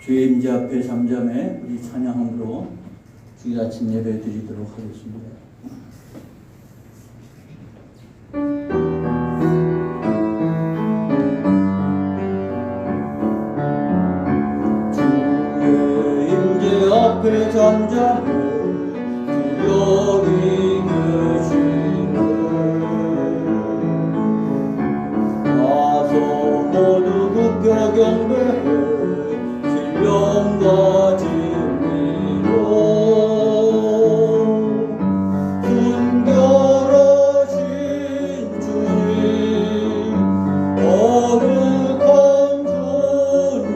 주의 임재 앞에 잠잠해 우리 찬양함으로 주일 아침 예배 드리도록 하겠습니다. 주의 임재 앞에 잠잠해 주 여기 계시네. 와서 모두 국교 경배해 신령과 진리로 순결하신 주님 거룩한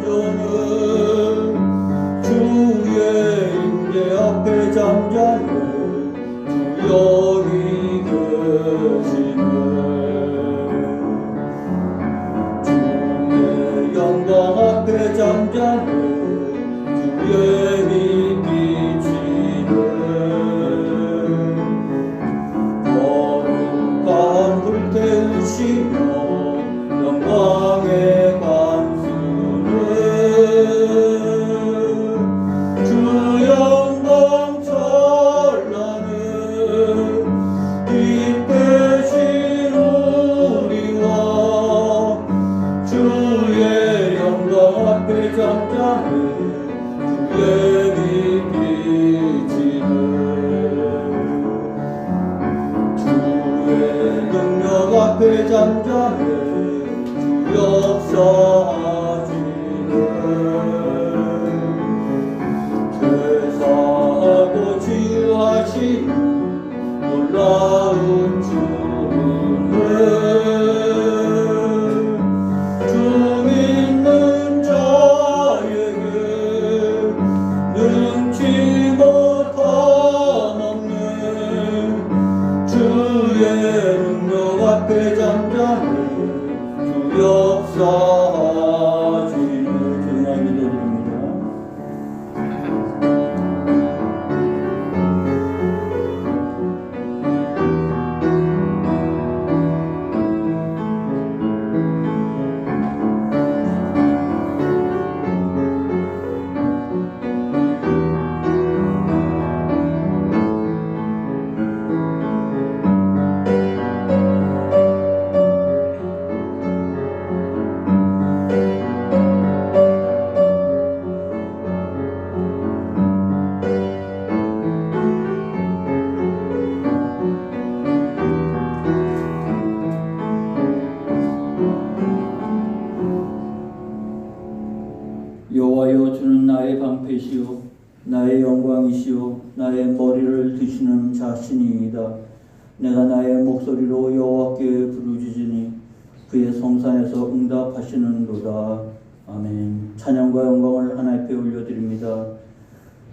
존재는 주의 임재 앞에 잠잠해 주 여기 계시네. 주의 영광 앞에 잠잠해 주의 빛 비치네. 거룩한 불태우시며 영광의 관수네. 주 영광 찬란해 빛 대신 우리와 주의 영광 앞에 잠잠해 주의 빛 비치네. 주의 능력 앞에 잠잠해 주 역사하시네. 죄사하고 치유하시는 놀라운 주네. 주 믿는 자에게 능치 못함없네. 주의 능력 앞에 잠잠해 주 역사하시네. 주의 믿어드립니다. 여호와여, 주는 나의 방패시요 나의 영광이시요 나의 머리를 드시는 자신이이다. 내가 나의 목소리로 여호와께 부르짖으니 그의 성산에서 응답하시는도다. 아멘. 찬양과 영광을 하나님께 올려드립니다.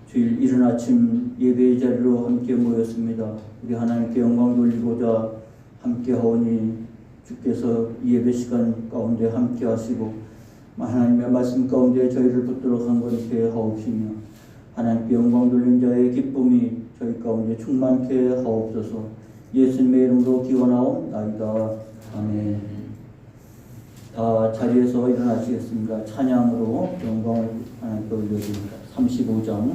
주일 이른 아침 예배의 자리로 함께 모였습니다. 우리 하나님께 영광 돌리고자 함께 하오니 주께서 이 예배 시간 가운데 함께 하시고 하나님의 말씀 가운데 저희를 붙들어 강건케 하옵시며 하나님께 영광 돌린 자의 기쁨이 저희 가운데 충만케 하옵소서. 예수님의 이름으로 기원하옵나이다. 아멘. 다 자리에서 일어나시겠습니다. 찬양으로 영광을 하나님께 올려드립니다. 35장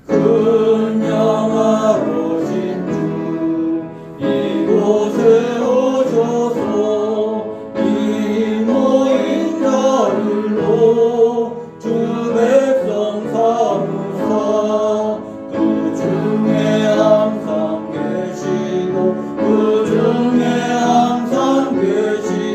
큰 영화로 이곳에 오셔서 이 모인 자들로 주 백성 삼으사 그 중에 항상 계시고 그 중에 항상 계시고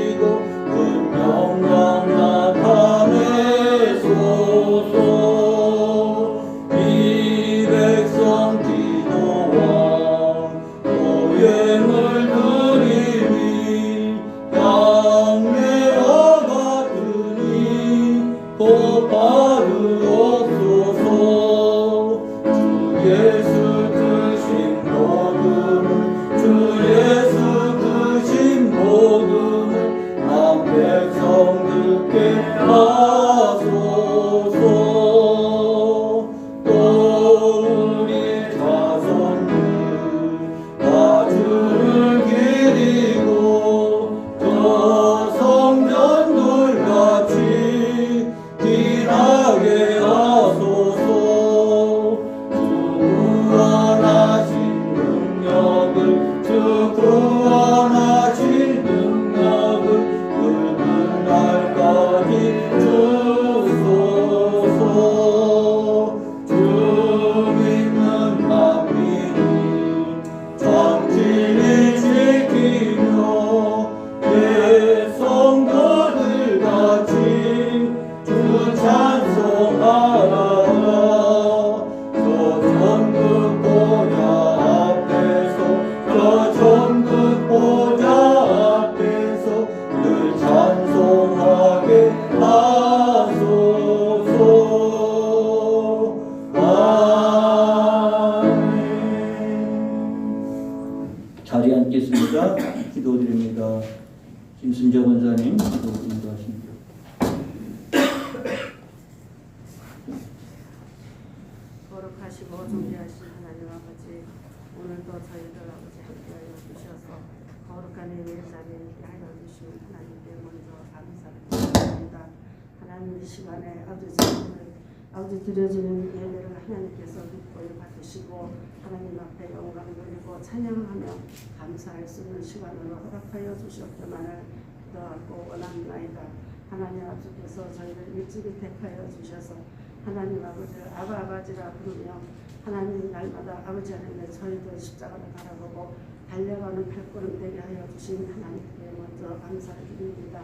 저 천국 보좌 앞에서 늘 찬송하게 하소서. 아멘. 자리에 앉겠습니다. 기도드립니다. 김순재 권사님 기도 인도하십니다. 거룩하시고 존귀하신 하나님 아버지, 오늘도 저희들 아버지 함께하여 주셔서 거룩한 예배 자리에 하여 주신 하나님께 먼저 감사를 드립니다. 하나님 이 시간에 아버지 드려지는 예배를 하나님께서 믿고 받으시고 하나님 앞에 영광 돌리고 찬양하며 감사할 수 있는 시간으로 허락하여 주셨기만을 기도하고 원합니다. 하나님 아버지께서 저희를 일찍이 택하여 주셔서 하나님 아버지를 아바지라 부르며 하나님 날마다 아버지 하나님의 저희들 십자가를 바라보고 달려가는 발걸음 되게 하여 주신 하나님께 먼저 감사를 드립니다.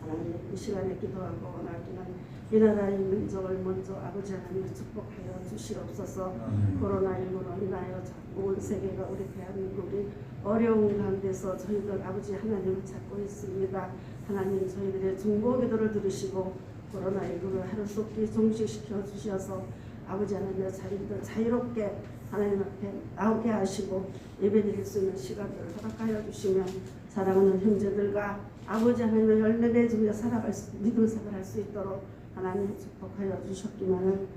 하나님 이 시간에 기도하고 원하기는 이 나라의 민족을 먼저 아버지 하나님 축복하여 주시옵소서. 코로나19로 인하여 온 세계가 우리 대한민국이 어려운 가운데서 저희들 아버지 하나님을 찾고 있습니다. 하나님 저희들의 중보기도를 들으시고 코로나19를 하루속히 종식시켜 주셔서 아버지 하나님의 자녀들 자유롭게 하나님 앞에 나오게 하시고 예배드릴 수 있는 시간들을 허락하여 주시면 사랑하는 형제들과 아버지 하나님의 열매 맺으며 믿음 생활할 수 있도록 하나님 축복하여 주셨기만을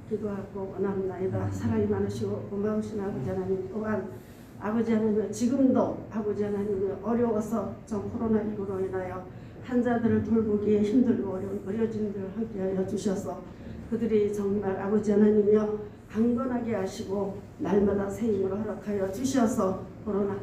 기도하고 원합니다. 사랑이 많으시고 고마우신 아버지 하나님 또한 아버지 하나님 지금도 아버지 하나님이 어려워서 전 코로나19로 인하여 환자들을 돌보기에 힘들고 어려진 들 함께하여 주셔서 그들이 정말 아버지 하나님이여 강건하게 하시고 날마다 새 힘으로 허락하여 주셔서 코로나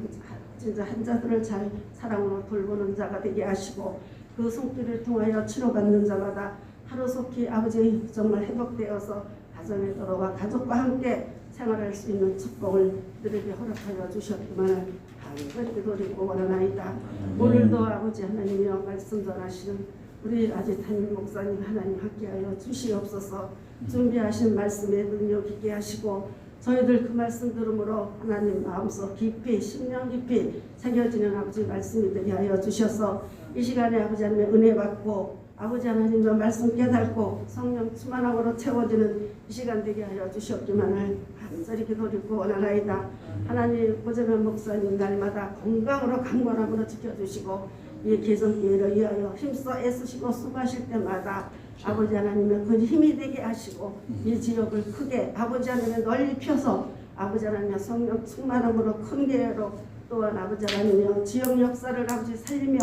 진짜 환자들을 잘 사랑으로 돌보는 자가 되게 하시고 그 손길을 통하여 치료받는 자마다 하루속히 아버지 정말 회복되어서 가정에 돌아와 가족과 함께 생활할 수 있는 축복을 그들에게 허락하여 주셨기만을 간절히 기도드리고 원하나이다. 오늘도 아버지 하나님이여 말씀 전하시는 우리 아직 담임 목사님 하나님 함께하여 주시옵소서. 준비하신 말씀에 능력 있게 하시고 저희들 그 말씀 들음으로 하나님 마음속 깊이 심령 깊이 새겨지는 아버지 말씀이 되게 하여 주셔서 이 시간에 아버지 하나님의 은혜 받고 아버지 하나님의 말씀 깨닫고 성령 충만함으로 채워지는 이 시간 되게 하여 주셨기만을 간절히 기도드리고 원하나이다. 하나님 오재명 목사님 날마다 건강으로 강건함으로 지켜주시고 이 개성교회를 위하여 힘써 애쓰시고 수고하실 때마다 아버지 하나님의 그 힘이 되게 하시고 이 지역을 크게 아버지 하나님의 널리 펴서 아버지 하나님의 성령 충만함으로 큰 교회로 또한 아버지 하나님의 지역 역사를 아버지 살리며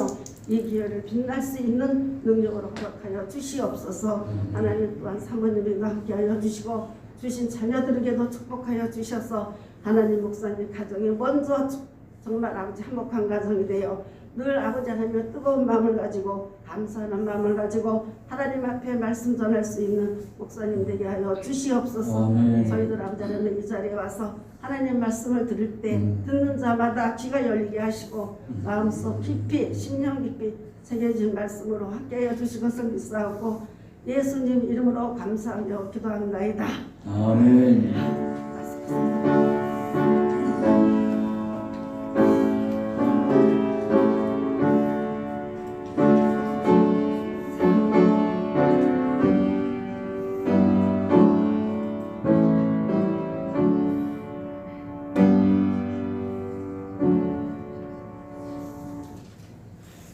이 기회를 빛날 수 있는 능력으로 허락하여 주시옵소서. 하나님 또한 사모님과 함께하여 주시고 주신 자녀들에게도 축복하여 주셔서 하나님 목사님 가정이 먼저 정말 아버지 화목한 가정이 되어 늘 아버지 하나님의 뜨거운 마음을 가지고 감사하는 마음을 가지고 하나님 앞에 말씀 전할 수 있는 목사님 되게 하여 주시옵소서. 저희들 아버지 하나님 이 자리에 와서 하나님 말씀을 들을 때 듣는 자마다 귀가 열리게 하시고 마음속 깊이 심령 깊이 새겨진 말씀으로 함께하여 주실 것을 믿사오고 예수님 이름으로 감사하며 기도합니다. 아멘.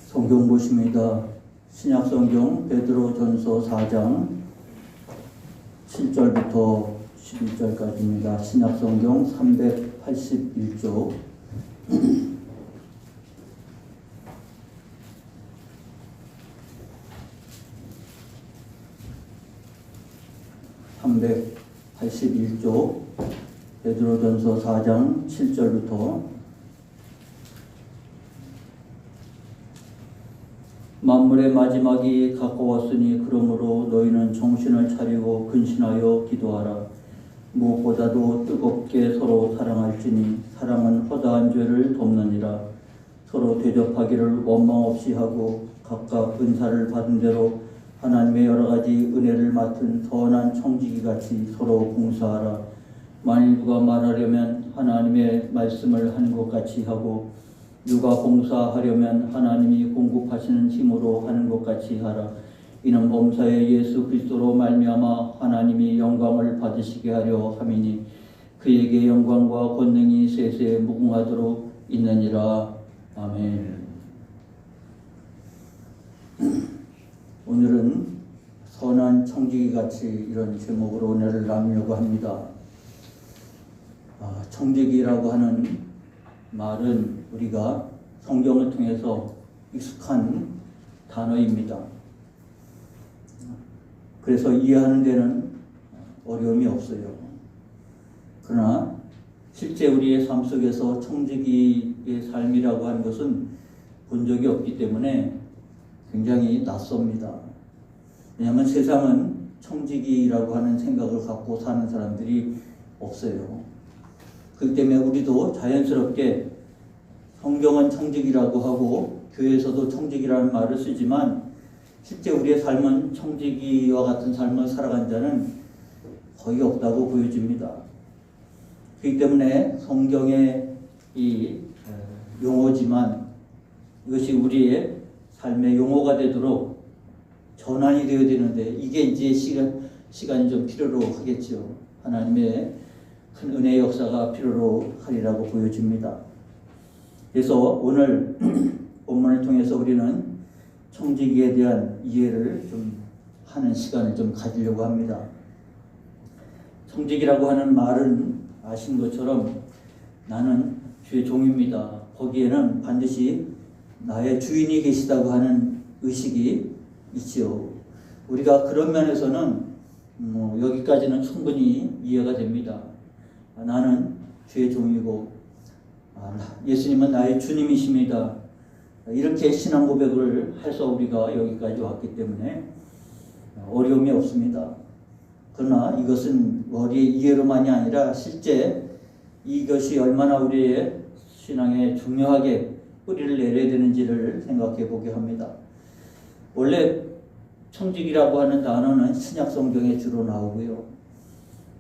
성경 보십니다. 신약성경 베드로전서 4장 7절부터 11절까지입니다. 신약성경 381조 381조 베드로전서 4장 7절부터 만물의 마지막이 가까웠으니 그러므로 너희는 정신을 차리고 근신하여 기도하라. 무엇보다도 뜨겁게 서로 사랑할지니 사랑은 허다한 죄를 덮느니라. 서로 대접하기를 원망 없이 하고 각각 은사를 받은 대로 하나님의 여러 가지 은혜를 맡은 선한 청지기같이 서로 봉사하라. 만일 누가 말하려면 하나님의 말씀을 하는 것 같이 하고 누가 봉사하려면 하나님이 공급하시는 힘으로 하는 것 같이 하라. 이는 범사에 예수 그리스도로 말미암아 하나님이 영광을 받으시게 하려 함이니 그에게 영광과 권능이 세세 무궁하도록 있느니라. 아멘. 오늘은 선한 청지기 같이 이런 제목으로 은혜를 나누려고 합니다. 청지기라고 하는 말은 우리가 성경을 통해서 익숙한 단어입니다. 그래서 이해하는 데는 어려움이 없어요. 그러나 실제 우리의 삶 속에서 청지기의 삶이라고 하는 것은 본 적이 없기 때문에 굉장히 낯섭니다. 왜냐하면 세상은 청지기라고 하는 생각을 갖고 사는 사람들이 없어요. 그렇기 때문에 우리도 자연스럽게 성경은 청지기라고 하고 교회에서도 청지기라는 말을 쓰지만 실제 우리의 삶은 청지기와 같은 삶을 살아간 자는 거의 없다고 보여집니다. 그렇기 때문에 성경의 이 용어지만 이것이 우리의 삶의 용어가 되도록 전환이 되어야 되는데 이게 이제 시간이 좀 필요로 하겠죠. 하나님의 큰 은혜의 역사가 필요로 하리라고 보여집니다. 그래서 오늘 본문을 통해서 우리는 청지기에 대한 이해를 좀 하는 시간을 좀 가지려고 합니다. 청지기라고 하는 말은 아신 것처럼 나는 주의 종입니다. 거기에는 반드시 나의 주인이 계시다고 하는 의식이 있지요. 우리가 그런 면에서는 여기까지는 충분히 이해가 됩니다. 나는 주의 종이고 예수님은 나의 주님이십니다. 이렇게 신앙 고백을 해서 우리가 여기까지 왔기 때문에 어려움이 없습니다. 그러나 이것은 머리의 이해로만이 아니라 실제 이것이 얼마나 우리의 신앙에 중요하게 뿌리를 내려야 되는지를 생각해 보게 합니다. 원래 청지기라고 하는 단어는 신약 성경에 주로 나오고요.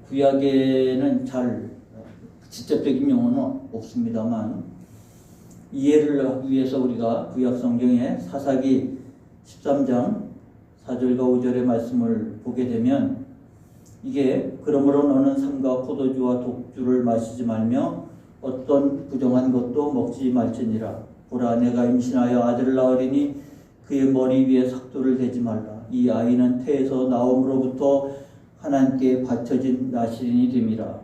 구약에는 잘 직접적인 용어는 없습니다만 이해를 위해서 우리가 구약 성경의 사사기 13장 4절과 5절의 말씀을 보게 되면 이게 그러므로 너는 삼가 포도주와 독주를 마시지 말며 어떤 부정한 것도 먹지 말지니라. 보라 내가 임신하여 아들을 낳으리니 그의 머리 위에 삭도를 대지 말라. 이 아이는 태에서 나옴으로부터 하나님께 바쳐진 나실인이 됨이라.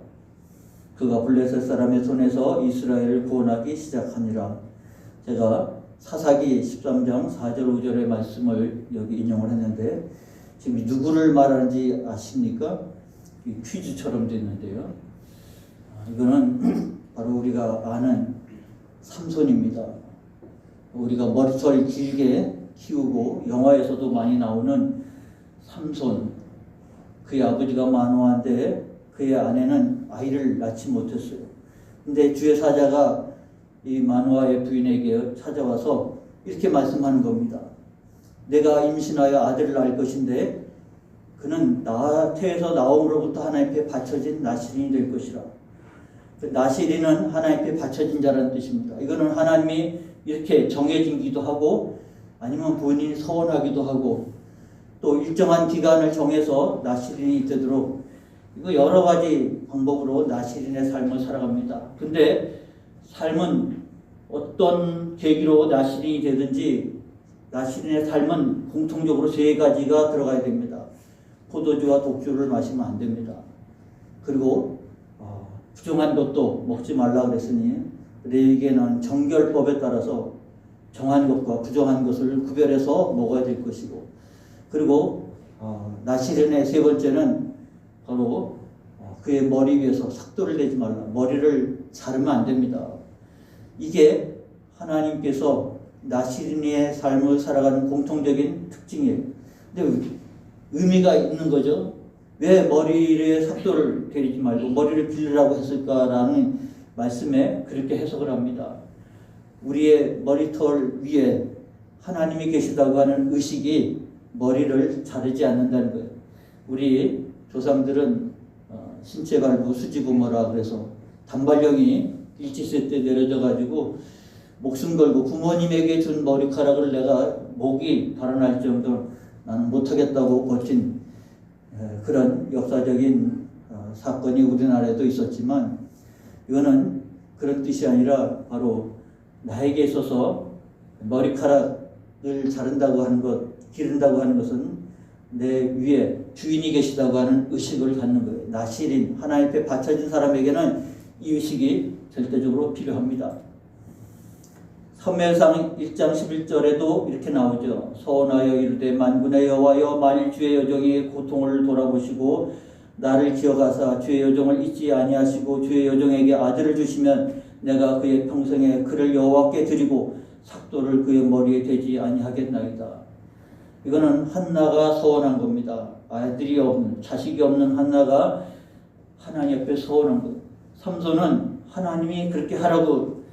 그가 블레셋 사람의 손에서 이스라엘을 구원하기 시작하니라. 제가 사사기 13장 4절 5절의 말씀을 여기 인용을 했는데 지금 누구를 말하는지 아십니까? 퀴즈처럼 됐는데요. 이거는 바로 우리가 아는 삼손입니다. 우리가 머리털 길게 키우고 영화에서도 많이 나오는 삼손. 그의 아버지가 만화한데 그의 아내는 아이를 낳지 못했어요. 근데 주의 사자가 이 만화의 부인에게 찾아와서 이렇게 말씀하는 겁니다. 내가 임신하여 아들을 낳을 것인데 그는 태에서 나옴으로부터 하나님께 바쳐진 나실인이 될 것이라. 그 나실인은 하나님께 바쳐진 자라는 뜻입니다. 이거는 하나님이 이렇게 정해진기도 하고 아니면 본인이 서원하기도 하고 또 일정한 기간을 정해서 나실인이 되도록 이거 여러 가지 방법으로 나실인의 삶을 살아갑니다. 근데 삶은 어떤 계기로 나실인이 되든지 나실인의 삶은 공통적으로 세 가지가 들어가야 됩니다. 포도주와 독주를 마시면 안 됩니다. 그리고 부정한 것도 먹지 말라 그랬으니 레위기에는 정결법에 따라서 정한 것과 부정한 것을 구별해서 먹어야 될 것이고 그리고 나실인의 세 번째는 바로 그의 머리 위에서 삭도를 내지 말라. 머리를 자르면 안 됩니다. 이게 하나님께서 나실인의 삶을 살아가는 공통적인 특징이에요. 근데 의미가 있는 거죠. 왜 머리에 삭도를 때리지 말고 머리를 빌리라고 했을까라는 말씀에 그렇게 해석을 합니다. 우리의 머리털 위에 하나님이 계시다고 하는 의식이 머리를 자르지 않는다는 거예요. 우리 조상들은 신체 갈부 수지부모라 그래서 단발령이 일치세 때 내려져 가지고 목숨 걸고 부모님에게 준 머리카락을 내가 목이 달아날 정도로 나는 못하겠다고 버틴 그런 역사적인 사건이 우리나라에도 있었지만, 이거는 그런 뜻이 아니라 바로 나에게 있어서 머리카락을 자른다고 하는 것, 기른다고 하는 것은 내 위에 주인이 계시다고 하는 의식을 갖는 거예요. 나시린, 하나님 앞에 바쳐진 사람에게는 이 의식이 절대적으로 필요합니다. 사무엘상 1장 11절에도 이렇게 나오죠. 서원하여 이르되 만군의 여호와여, 만일 주의 여종이 고통을 돌아보시고 나를 기억하사 주의 여종을 잊지 아니하시고 주의 여종에게 아들을 주시면 내가 그의 평생에 그를 여호와께 드리고 삭도를 그의 머리에 대지 아니하겠나이다. 이거는 한나가 서원한 겁니다. 아들이 없는, 자식이 없는 한나가 하나님 앞에 서원한 거예요. 삼손은 하나님이 그렇게 하라고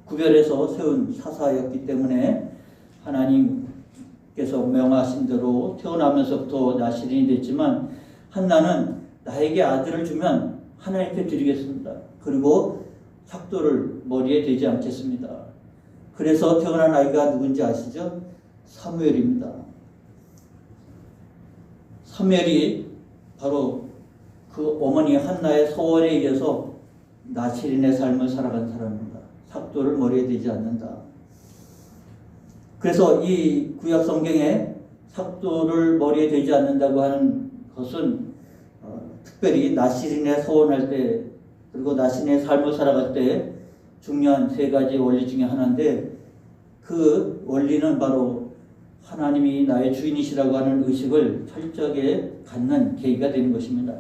구별해서 세운 사사였기 때문에 하나님께서 명하신 대로 태어나면서부터 나시린이 됐지만, 한나는 나에게 아들을 주면 하나님께 드리겠습니다. 그리고 삭도를 머리에 대지 않겠습니다. 그래서 태어난 아이가 누군지 아시죠? 사무엘입니다. 사무엘이 바로 그 어머니 한나의 소원에 의해서 나시린의 삶을 살아간 사람입니다. 삭도를 머리에 대지 않는다. 그래서 이 구약 성경에 삭도를 머리에 대지 않는다고 하는 것은 특별히 나시린의 소원할 때, 그리고 나시린의 삶을 살아갈 때 중요한 세 가지 원리 중에 하나인데, 그 원리는 바로 하나님이 나의 주인이시라고 하는 의식을 철저하게 갖는 계기가 되는 것입니다.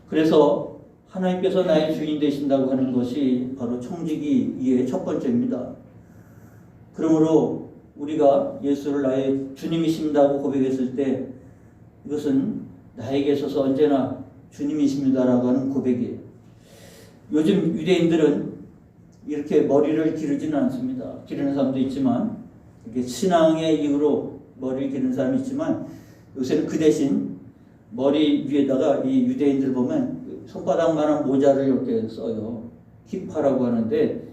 그래서 하나님께서 나의 주인 되신다고 하는 것이 바로 청지기의 첫 번째입니다. 그러므로 우리가 예수를 나의 주님이십니다고 고백했을 때 이것은 나에게 있어서 언제나 주님이십니다라고 하는 고백이에요. 요즘 유대인들은 이렇게 머리를 기르지는 않습니다. 기르는 사람도 있지만, 이게 신앙의 이유로 머리를 기르는 사람이 있지만, 요새는 그 대신 머리 위에다가 이 유대인들 보면 손바닥만한 모자를 이렇게 써요. 키파라고 하는데,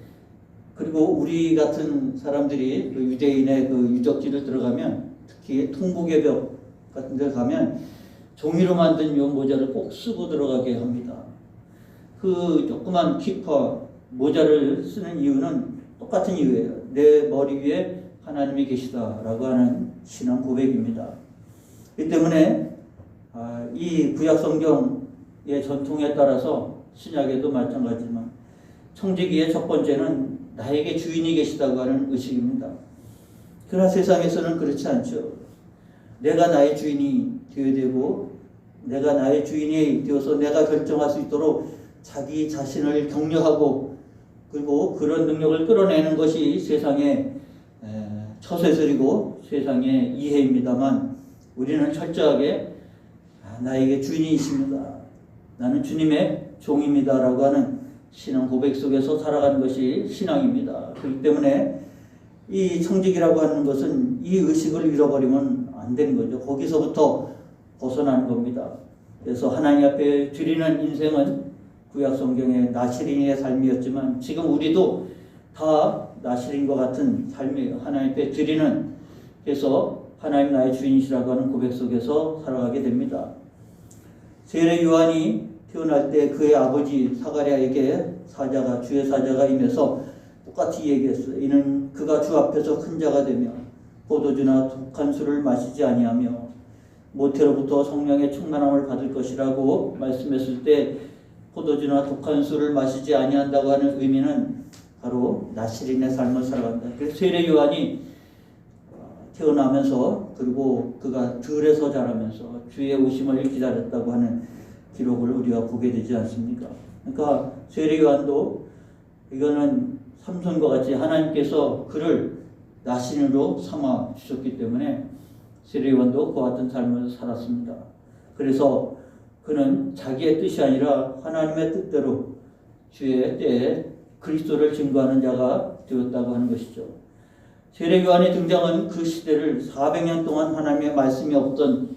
그리고 우리 같은 사람들이 그 유대인의 그 유적지를 들어가면, 특히 통곡의 벽 같은 데 가면 종이로 만든 이 모자를 꼭 쓰고 들어가게 합니다. 그 조그만 키파 모자를 쓰는 이유는 똑같은 이유예요. 내 머리 위에 하나님이 계시다라고 하는 신앙 고백입니다. 이 때문에 이 구약 성경의 전통에 따라서 신약에도 마찬가지지만 청지기의 첫 번째는 나에게 주인이 계시다고 하는 의식입니다. 그러나 세상에서는 그렇지 않죠. 내가 나의 주인이 되어야 되고, 내가 나의 주인이 되어서 내가 결정할 수 있도록 자기 자신을 격려하고, 그리고 그런 능력을 끌어내는 것이 세상의 처세술이고 세상의 이해입니다만, 우리는 철저하게 나에게 주인이십니다, 나는 주님의 종입니다 라고 하는 신앙 고백 속에서 살아가는 것이 신앙입니다. 그렇기 때문에 이 청지기라고 하는 것은 이 의식을 잃어버리면 안 되는 거죠. 거기서부터 벗어나는 겁니다. 그래서 하나님 앞에 드리는 인생은 구약 성경의 나시린의 삶이었지만, 지금 우리도 다 나시린과 같은 삶이에요. 하나님 앞에 드리는, 그래서 하나님 나의 주인이시라고 하는 고백 속에서 살아가게 됩니다. 세례 요한이 태어날 때 그의 아버지 사가랴에게 주의 사자가 임해서 똑같이 얘기했어요. 이는 그가 주 앞에서 큰 자가 되며 포도주나 독한 술을 마시지 아니하며 모태로부터 성령의 충만함을 받을 것이라고 말씀했을 때, 포도주나 독한 술을 마시지 아니한다고 하는 의미는 바로 나시린의 삶을 살아간다. 그래서 세례 요한이 태어나면서, 그리고 그가 들에서 자라면서 주의 오심을 기다렸다고 하는 기록을 우리가 보게 되지 않습니까? 그러니까 세례 요한도 이거는 삼손과 같이 하나님께서 그를 나시린으로 삼아 주셨기 때문에 세례 요한도 그와 같은 삶을 살았습니다. 그래서 그는 자기의 뜻이 아니라 하나님의 뜻대로 주의 때에 그리스도를 증거하는 자가 되었다고 하는 것이죠. 세례 요한의 등장은 그 시대를 400년 동안 하나님의 말씀이 없던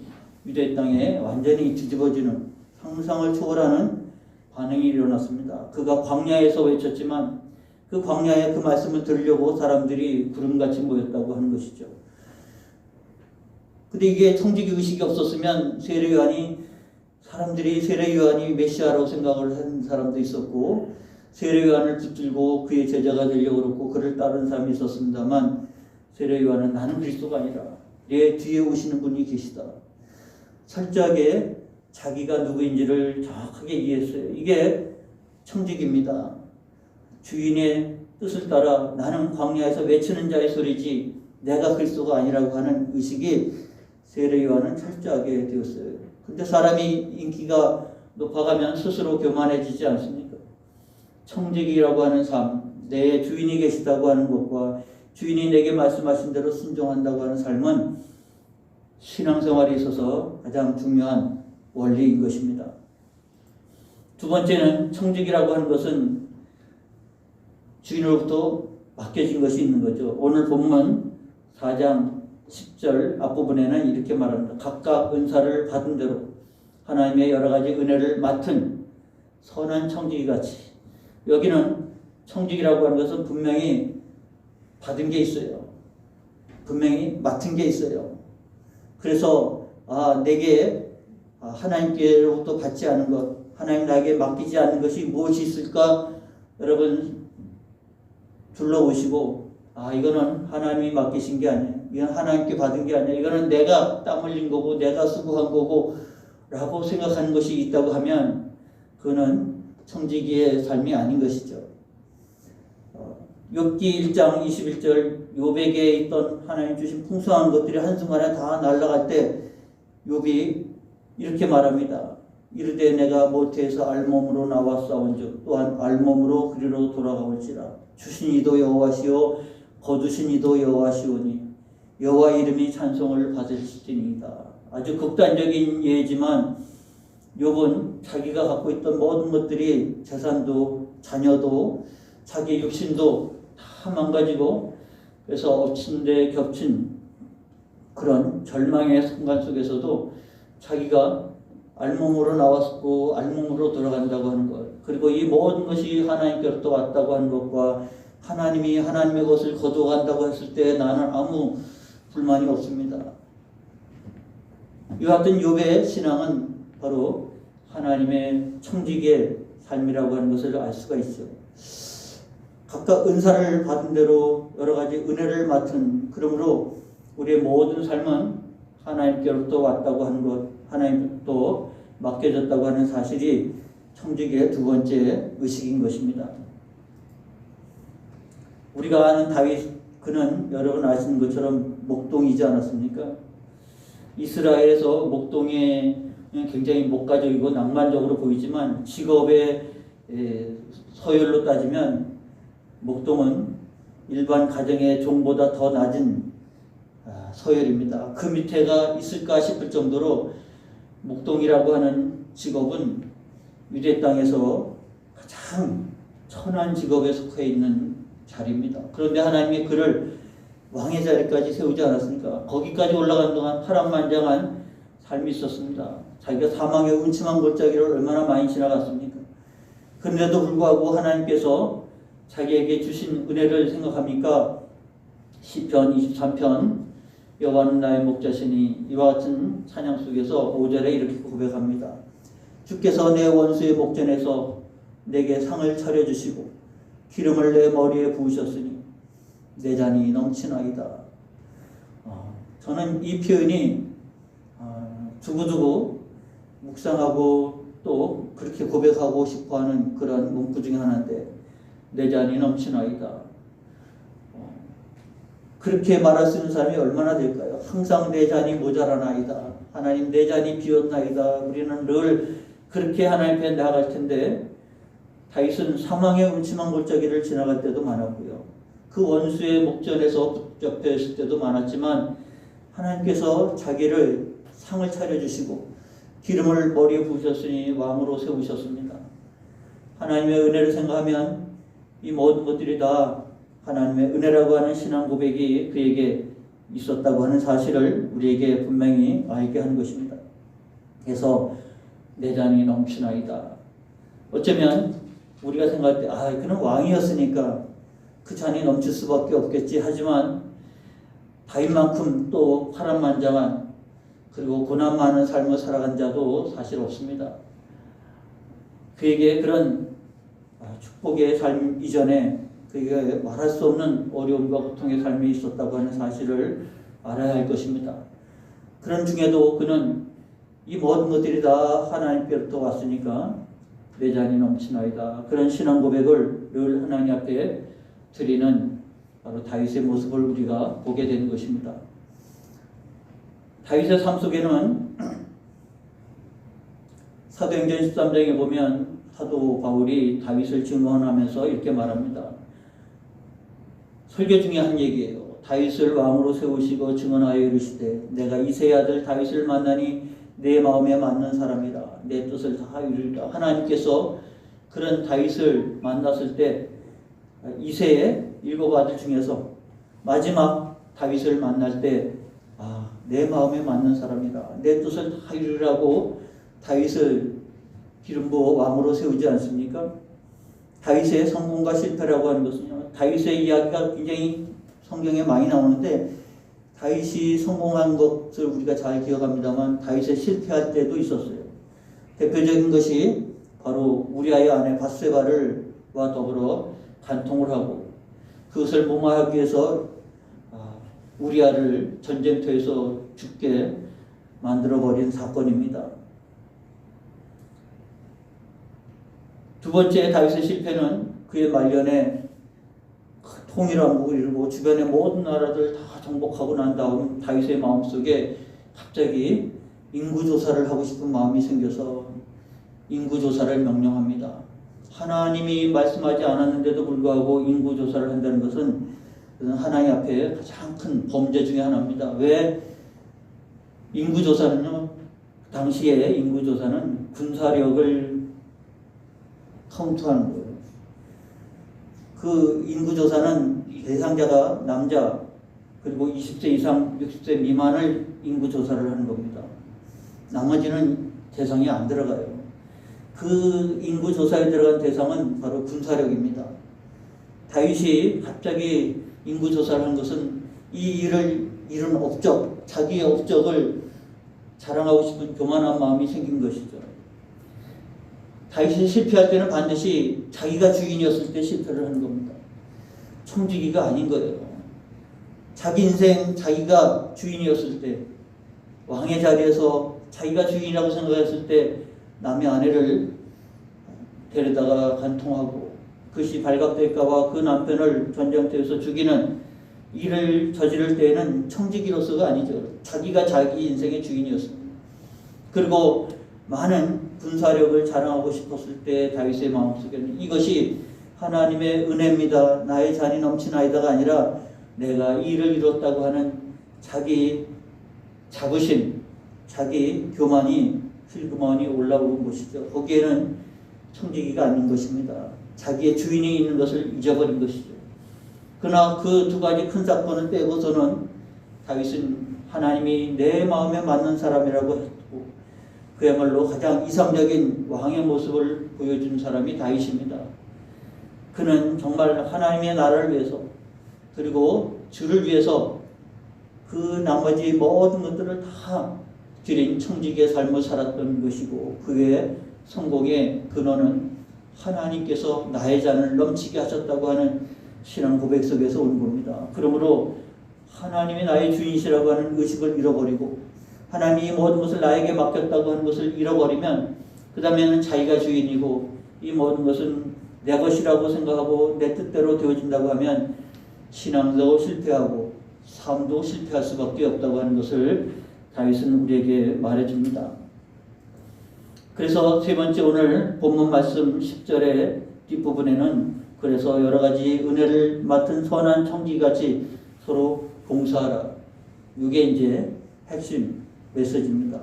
유대 땅에 완전히 뒤집어지는 상상을 초월하는 반응이 일어났습니다. 그가 광야에서 외쳤지만 그 광야에 그 말씀을 들으려고 사람들이 구름같이 모였다고 하는 것이죠. 근데 이게 청지기 의식이 없었으면 사람들이 세례 요한이 메시아라고 생각을 한 사람도 있었고 세례 요한을 붙들고 그의 제자가 되려고 그러고 그를 따르는 사람이 있었습니다만 세례 요한은 나는 그리스도가 아니라 내 뒤에 오시는 분이 계시다. 철저하게 자기가 누구인지를 정확하게 이해했어요. 이게 청지기입니다. 주인의 뜻을 따라 나는 광야에서 외치는 자의 소리지 내가 그리스도가 아니라고 하는 의식이 세례 요한은 철저하게 되었어요. 근데 사람이 인기가 높아가면 스스로 교만해지지 않습니까? 청지기라고 하는 삶, 내 주인이 계시다고 하는 것과 주인이 내게 말씀하신 대로 순종한다고 하는 삶은 신앙생활에 있어서 가장 중요한 원리인 것입니다. 두 번째는 청지기라고 하는 것은 주인으로부터 맡겨진 것이 있는 거죠. 오늘 본문 4장 10절 앞부분에는 이렇게 말합니다. 각각 은사를 받은 대로 하나님의 여러 가지 은혜를 맡은 선한 청지기같이. 여기는 청지기라고 하는 것은 분명히 받은 게 있어요. 분명히 맡은 게 있어요. 그래서 내게 하나님께로부터 받지 않은 것, 하나님 나에게 맡기지 않는 것이 무엇이 있을까? 여러분 둘러보시고 이거는 하나님이 맡기신 게 아니야. 이건 하나님께 받은 게 아니야. 이거는 내가 땀 흘린 거고 내가 수고한 거고 라고 생각하는 것이 있다고 하면 그거는 청지기의 삶이 아닌 것이죠. 욥기 1장 21절 욥에게 있던 하나님 주신 풍성한 것들이 한순간에 다 날아갈 때 욥이 이렇게 말합니다. 이르되 내가 모태에서 알몸으로 나와 싸운즉 또한 알몸으로 그리로 돌아가올지라. 주신 이도 여호와시오 거두신 이도 여호와시오니 여호와 이름이 찬송을 받으실지니이다. 아주 극단적인 예지만 욥은 자기가 갖고 있던 모든 것들이 재산도 자녀도 자기 육신도 다 망가지고 그래서 엎친 데 겹친 그런 절망의 순간 속에서도 자기가 알몸으로 나왔고 알몸으로 돌아간다고 하는 것, 그리고 이 모든 것이 하나님께로부터 왔다고 하는 것과 하나님이 하나님의 것을 거두어간다고 했을 때 나는 아무 불만이 없습니다. 이와 같은 욥의 신앙은 바로 하나님의 청지기의 삶이라고 하는 것을 알 수가 있어요. 각각 은사를 받은 대로 여러 가지 은혜를 맡은, 그러므로 우리의 모든 삶은 하나님께로부터 왔다고 하는 것, 하나님께로부터 맡겨졌다고 하는 사실이 청지기의 두 번째 의식인 것입니다. 우리가 아는 다윗, 그는 여러분 아시는 것처럼 목동이지 않았습니까? 이스라엘에서 목동에 굉장히 목가적이고 낭만적으로 보이지만 직업의 서열로 따지면 목동은 일반 가정의 종보다 더 낮은 서열입니다. 그 밑에가 있을까 싶을 정도로 목동이라고 하는 직업은 유대 땅에서 가장 천한 직업에 속해 있는 자리입니다. 그런데 하나님이 그를 왕의 자리까지 세우지 않았습니까? 거기까지 올라간 동안 파란만장한 삶이 있었습니다. 자기가 사망의 음침한 골짜기를 얼마나 많이 지나갔습니까? 그런데도 불구하고 하나님께서 자기에게 주신 은혜를 생각합니까? 시편 23편 여호와는 나의 목자시니 이와 같은 찬양 속에서 5절에 이렇게 고백합니다. 주께서 내 원수의 목전에서 내게 상을 차려주시고 기름을 내 머리에 부으셨으니 내 잔이 넘치나이다. 저는 이 표현이 두고두고 묵상하고 또 그렇게 고백하고 싶어하는 그런 문구 중에 하나인데, 내 잔이 넘치나이다. 그렇게 말할 수 있는 사람이 얼마나 될까요? 항상 내 잔이 모자라나이다. 하나님 내 잔이 비었나이다. 우리는 늘 그렇게 하나님 앞에 나아갈 텐데, 다윗은 사망의 음침한 골짜기를 지나갈 때도 많았고요. 그 원수의 목전에서 붙잡혀 있을 때도 많았지만 하나님께서 자기를 상을 차려주시고 기름을 머리에 부으셨으니 왕으로 세우셨습니다. 하나님의 은혜를 생각하면 이 모든 것들이 다 하나님의 은혜라고 하는 신앙 고백이 그에게 있었다고 하는 사실을 우리에게 분명히 알게 하는 것입니다. 그래서 내 잔이 넘치나이다. 어쩌면 우리가 생각할 때 그는 왕이었으니까 그 잔이 넘칠 수밖에 없겠지. 하지만 다윗만큼 또 파란만장한 그리고 고난 많은 삶을 살아간 자도 사실 없습니다. 그에게 그런 축복의 삶 이전에 그에게 말할 수 없는 어려움과 고통의 삶이 있었다고 하는 사실을 알아야 할 것입니다. 그런 중에도 그는 이 모든 것들이 다 하나님께로부터 왔으니까 내 잔이 넘치나이다. 그런 신앙 고백을 늘 하나님 앞에 드리는 바로 다윗의 모습을 우리가 보게 되는 것입니다. 다윗의 삶 속에는 사도행전 13장에 보면 사도 바울이 다윗을 증언하면서 이렇게 말합니다. 설교 중에 한 얘기예요. 다윗을 왕으로 세우시고 증언하여 이르시되 내가 이새의 아들 다윗을 만나니 내 마음에 맞는 사람이라 내 뜻을 다 이루리라. 하나님께서 그런 다윗을 만났을 때 이새의 7 아들 중에서 마지막 다윗을 만날 때 내 마음에 맞는 사람이라 내 뜻을 다 이루라고 다윗을 기름 부어 왕으로 세우지 않습니까? 다윗의 성공과 실패라고 하는 것은요, 다윗의 이야기가 굉장히 성경에 많이 나오는데 다윗이 성공한 것을 우리가 잘 기억합니다만 다윗의 실패할 때도 있었어요. 대표적인 것이 바로 우리아의 아내 밧세바와 더불어 간통을 하고 그것을 무마하기 위해서 우리아를 전쟁터에서 죽게 만들어버린 사건입니다. 두 번째 다윗의 실패는 그의 말년에 통일왕국을 이루고 주변의 모든 나라들 다 정복하고 난 다음 다윗의 마음속에 갑자기 인구조사를 하고 싶은 마음이 생겨서 인구조사를 명령합니다. 하나님이 말씀하지 않았는데도 불구하고 인구조사를 한다는 것은 하나님 앞에 가장 큰 범죄 중에 하나입니다. 왜? 인구조사는요, 당시에 인구조사는 군사력을 카운트하는 거예요. 그 인구조사는 대상자가 남자 그리고 20세 이상 60세 미만을 인구조사를 하는 겁니다. 나머지는 대상이 안 들어가요. 그 인구조사에 들어간 대상은 바로 군사력입니다. 다윗이 갑자기 인구조사를 한 것은 이 일을 이룬 업적, 자기의 업적을 자랑하고 싶은 교만한 마음이 생긴 것이죠. 다윗이 실패할 때는 반드시 자기가 주인이었을 때 실패를 하는 겁니다. 청지기가 아닌 거예요. 자기 인생 자기가 주인이었을 때, 왕의 자리에서 자기가 주인이라고 생각했을 때 남의 아내를 데려다가 간통하고 그것이 발각될까봐 그 남편을 전쟁터에서 죽이는 일을 저지를 때에는 청지기로서가 아니죠. 자기가 자기 인생의 주인이었습니다. 그리고 많은 군사력을 자랑하고 싶었을 때 다윗의 마음속에는 이것이 하나님의 은혜입니다. 나의 잔이 넘치나이다가 아니라 내가 이 일을 이뤘다고 하는 자기 자부심, 자기 교만이 슬그머니 올라오는 것이죠. 거기에는 청지기가 아닌 것입니다. 자기의 주인이 있는 것을 잊어버린 것이죠. 그러나 그 두 가지 큰 사건을 빼고서는 다윗은 하나님이 내 마음에 맞는 사람이라고 했고 그야말로 가장 이상적인 왕의 모습을 보여준 사람이 다윗입니다. 그는 정말 하나님의 나라를 위해서 그리고 주를 위해서 그 나머지 모든 것들을 다 드린 청지기의 삶을 살았던 것이고 그의 성공의 근원은 하나님께서 나의 잔을 넘치게 하셨다고 하는 신앙 고백 속에서 온 겁니다. 그러므로 하나님이 나의 주인이시라고 하는 의식을 잃어버리고 하나님이 모든 것을 나에게 맡겼다고 하는 것을 잃어버리면 그 다음에는 자기가 주인이고 이 모든 것은 내 것이라고 생각하고 내 뜻대로 되어진다고 하면 신앙도 실패하고 삶도 실패할 수밖에 없다고 하는 것을 다윗은 우리에게 말해줍니다. 그래서 세 번째 오늘 본문 말씀 10절의 뒷부분에는 그래서 여러 가지 은혜를 맡은 선한 청지기같이 서로 봉사하라. 이게 이제 핵심 메시지입니다.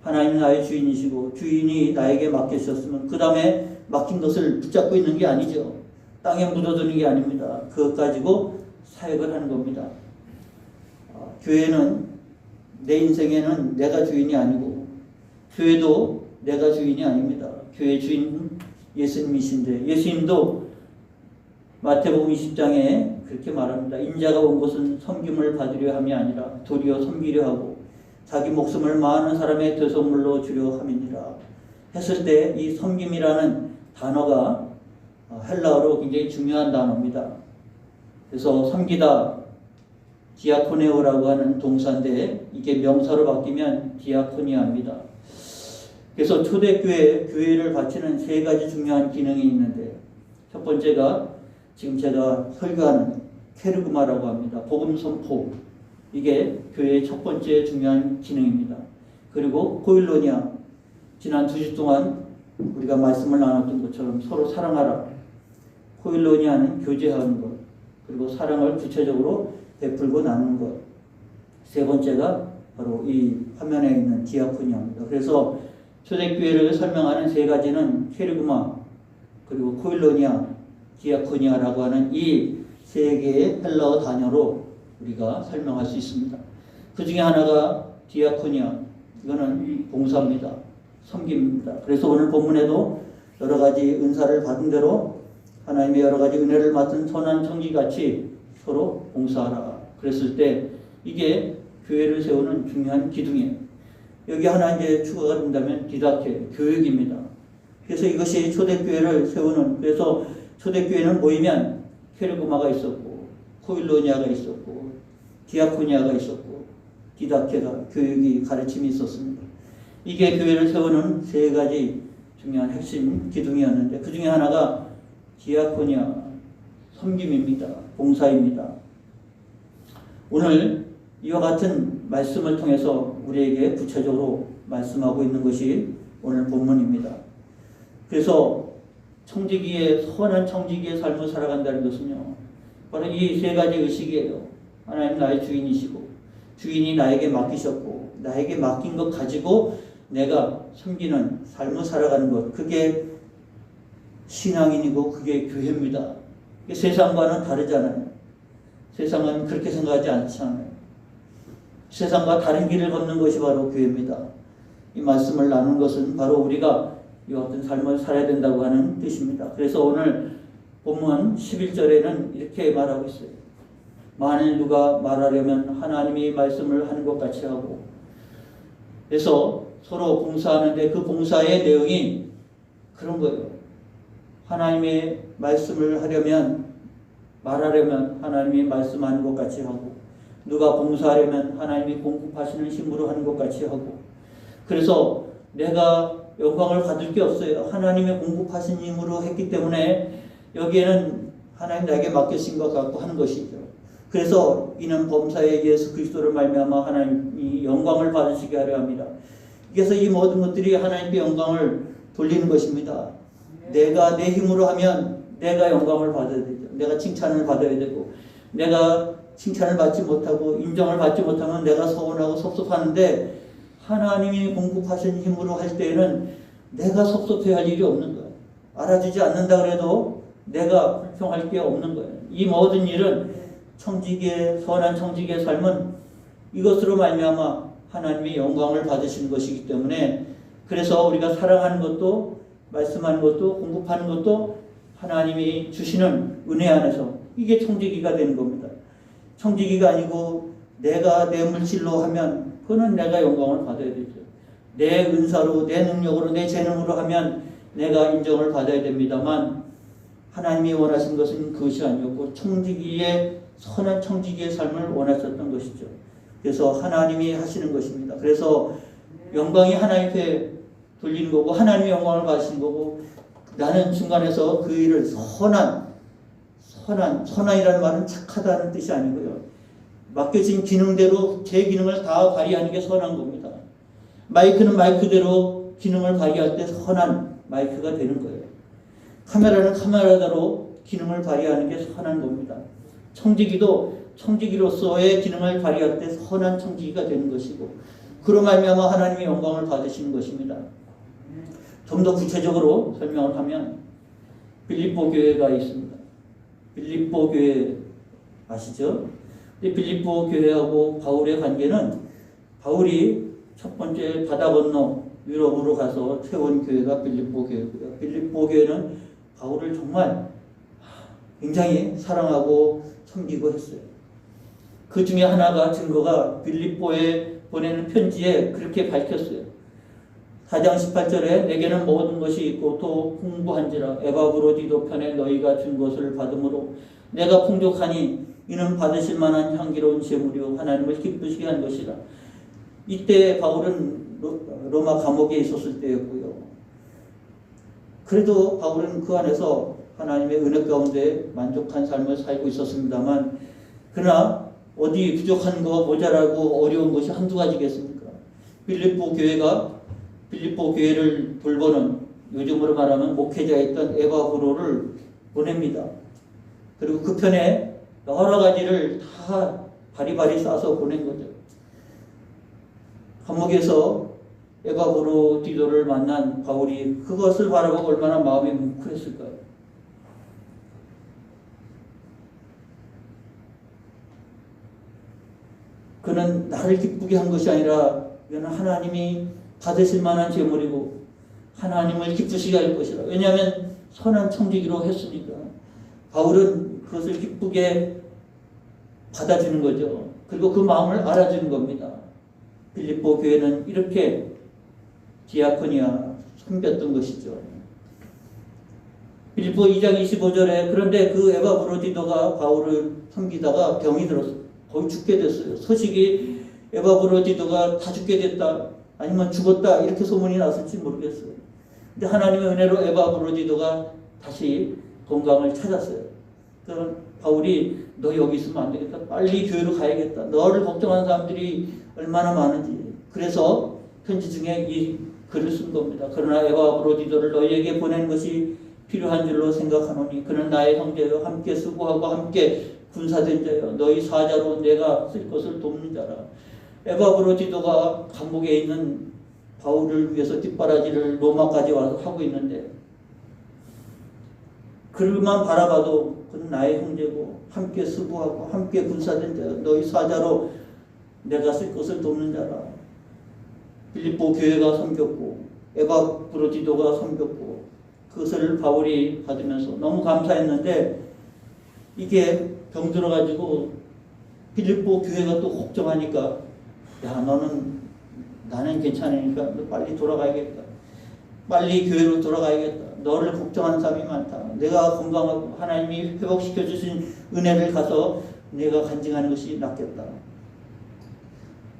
하나님 나의 주인이시고 주인이 나에게 맡기셨으면 그 다음에 맡긴 것을 붙잡고 있는 게 아니죠. 땅에 묻어두는 게 아닙니다. 그것 가지고 사역을 하는 겁니다. 교회는 내 인생에는 내가 주인이 아니고 교회도 내가 주인이 아닙니다. 교회 주인은 예수님이신데 예수님도 마태복음 20장에 그렇게 말합니다. 인자가 온 것은 섬김을 받으려 함이 아니라 도리어 섬기려 하고 자기 목숨을 많은 사람의 대속물로 주려 함이니라 했을 때 이 섬김이라는 단어가 헬라어로 굉장히 중요한 단어입니다. 그래서 섬기다 디아코네오라고 하는 동사인데 이게 명사로 바뀌면 디아코니아입니다. 그래서 초대교회, 교회를 바치는 세 가지 중요한 기능이 있는데 첫 번째가 지금 제가 설교하는 케르그마라고 합니다. 복음 선포. 이게 교회의 첫 번째 중요한 기능입니다. 그리고 코일로니아. 지난 2주 동안 우리가 말씀을 나눴던 것처럼 서로 사랑하라. 코일로니아는 교제하는 것. 그리고 사랑을 구체적으로 베풀고 나누는 것. 세 번째가 바로 이 화면에 있는 디아코니아입니다. 그래서 초대교회를 설명하는 세 가지는 케르그마, 그리고 코일로니아, 디아코니아라고 하는 이 세 개의 헬라어 단어로 우리가 설명할 수 있습니다. 그 중에 하나가 디아코니아, 이거는 봉사입니다. 섬김입니다. 그래서 오늘 본문에도 여러 가지 은사를 받은 대로 하나님의 여러 가지 은혜를 맡은 선한 청지같이 서로 봉사하라. 그랬을 때 이게 교회를 세우는 중요한 기둥이에요. 여기 하나 이제 추가가 된다면 디다케, 교육입니다. 그래서 이것이 초대교회를 세우는, 그래서 초대교회는 모이면 케르고마가 있었고 코일로니아가 있었고 디아코니아가 있었고 디다케가 교육이 가르침이 있었습니다. 이게 교회를 세우는 세 가지 중요한 핵심 기둥이었는데 그 중에 하나가 디아코니아, 섬김입니다. 봉사입니다. 오늘 이와 같은 말씀을 통해서 우리에게 구체적으로 말씀하고 있는 것이 오늘 본문입니다. 그래서 청지기의 선한 청지기의 삶을 살아간다는 것은요, 바로 이 세 가지 의식이에요. 하나님 나의 주인이시고 주인이 나에게 맡기셨고 나에게 맡긴 것 가지고 내가 섬기는 삶을 살아가는 것, 그게 신앙인이고 그게 교회입니다. 세상과는 다르잖아요. 세상은 그렇게 생각하지 않잖아요. 세상과 다른 길을 걷는 것이 바로 교회입니다. 이 말씀을 나눈 것은 바로 우리가 이 어떤 삶을 살아야 된다고 하는 뜻입니다. 그래서 오늘 본문 11절에는 이렇게 말하고 있어요. 만일 누가 말하려면 하나님이 말씀을 하는 것 같이 하고, 그래서 서로 봉사하는데 그 봉사의 내용이 그런 거예요. 하나님의 말씀을 말하려면 하나님이 말씀하는 것 같이 하고, 누가 봉사하려면 하나님이 공급하시는 힘으로 하는 것 같이 하고, 그래서 내가 영광을 받을 게 없어요. 하나님의 공급하신 힘으로 했기 때문에 여기에는 하나님 나에게 맡기신 것 같고 하는 것이죠. 그래서 이는 범사에 예수 그리스도를 말미암아 하나님이 영광을 받으시게 하려 합니다. 그래서 이 모든 것들이 하나님께 영광을 돌리는 것입니다. 내가 내 힘으로 하면 내가 영광을 받아야 되죠. 내가 칭찬을 받아야 되고, 내가 칭찬을 받지 못하고 인정을 받지 못하면 내가 서운하고 섭섭하는데, 하나님이 공급하신 힘으로 할 때에는 내가 섭섭해할 일이 없는 거예요. 알아주지 않는다 그래도 내가 불평할 게 없는 거예요. 이 모든 일은 청지기의, 선한 청지기의 삶은 이것으로 말미암아 하나님이 영광을 받으시는 것이기 때문에, 그래서 우리가 사랑하는 것도 말씀하는 것도 공급하는 것도 하나님이 주시는 은혜 안에서 이게 청지기가 되는 겁니다. 청지기가 아니고 내가 내 물질로 하면 그거는 내가 영광을 받아야 되죠. 내 은사로, 내 능력으로, 내 재능으로 하면 내가 인정을 받아야 됩니다만, 하나님이 원하신 것은 그것이 아니었고 청지기의, 선한 청지기의 삶을 원하셨던 것이죠. 그래서 하나님이 하시는 것입니다. 그래서 영광이 하나님께 돌리는 거고 하나님이 영광을 받으시는 거고, 나는 중간에서 그 일을 선한이라는 말은 착하다는 뜻이 아니고요, 맡겨진 기능대로 제 기능을 다 발휘하는 게 선한 겁니다. 마이크는 마이크대로 기능을 발휘할 때 선한 마이크가 되는 거예요. 카메라는 카메라대로 기능을 발휘하는 게 선한 겁니다. 청지기도 청지기로서의 기능을 발휘할 때 선한 청지기가 되는 것이고, 그로 말미암아 하나님의 영광을 받으시는 것입니다. 좀 더 구체적으로 설명을 하면 빌립보 교회가 있습니다. 빌립보 교회 아시죠? 빌립보 교회하고 바울의 관계는, 바울이 첫 번째 바다 건너 유럽으로 가서 세운 교회가 빌립보 교회고요. 빌립보 교회는 바울을 정말 굉장히 사랑하고 섬기고 했어요. 그 중에 하나가 증거가 빌립보에 보내는 편지에 그렇게 밝혔어요. 4장 18절에 내게는 모든 것이 있고 또 풍부한지라 에바브로디도 편에 너희가 준 것을 받음으로 내가 풍족하니 이는 받으실 만한 향기로운 제물이요 하나님을 기쁘시게 한 것이라. 이때 바울은 로마 감옥에 있었을 때였고요. 그래도 바울은 그 안에서 하나님의 은혜 가운데 만족한 삶을 살고 있었습니다만, 그러나 어디 부족한 거 모자라고 어려운 것이 한두 가지겠습니까? 빌립보 교회를 돌보는, 요즘으로 말하면 목회자였던 에바브로를 보냅니다. 그리고 그 편에 여러 가지를 다 바리바리 싸서 보낸 거죠. 감옥에서 에바브로디도를 만난 바울이 그것을 바라보고 얼마나 마음이 뭉클했을까요? 그는 나를 기쁘게 한 것이 아니라 이는 하나님이 받으실 만한 제물이고 하나님을 기쁘시게 할 것이라. 왜냐하면 선한 청지기로 했으니까. 바울은 그것을 기쁘게 받아주는 거죠. 그리고 그 마음을 알아주는 겁니다. 빌립보 교회는 이렇게 디아코니아 섬겼던 것이죠. 빌립보 2장 25절에 그런데 그 에바브로디도가 바울을 섬기다가 병이 들었어요. 거의 죽게 됐어요. 소식이 에바브로디도가 다 죽게 됐다, 아니면 죽었다, 이렇게 소문이 났을지 모르겠어요. 근데 하나님의 은혜로 에바브로디도가 다시 건강을 찾았어요. 그러면 바울이 너 여기 있으면 안 되겠다, 빨리 교회로 가야겠다, 너를 걱정하는 사람들이 얼마나 많은지. 그래서 편지 중에 이 글을 쓴 겁니다. 그러나 에바브로디도를 너희에게 보내는 것이 필요한 줄로 생각하노니 그는 나의 형제여 함께 수고하고 함께 군사된 자여 너희 사자로 내가 쓸 것을 돕는 자라. 에바브로디도가 감옥에 있는 바울을 위해서 뒷바라지를 로마까지 와서 하고 있는데, 그들만 바라봐도 그는 나의 형제고 함께 수고하고 함께 군사된 자여 너희 사자로 내가 쓸 것을 돕는 자라. 빌립보 교회가 섬겼고 에바브로디도가 섬겼고 그것을 바울이 받으면서 너무 감사했는데, 이게 병 들어가지고 빌립보 교회가 또 걱정하니까 야 나는 괜찮으니까 너 빨리 돌아가야겠다, 빨리 교회로 돌아가야겠다, 너를 걱정하는 사람이 많다, 내가 건강하고 하나님이 회복시켜 주신 은혜를 가서 내가 간증하는 것이 낫겠다.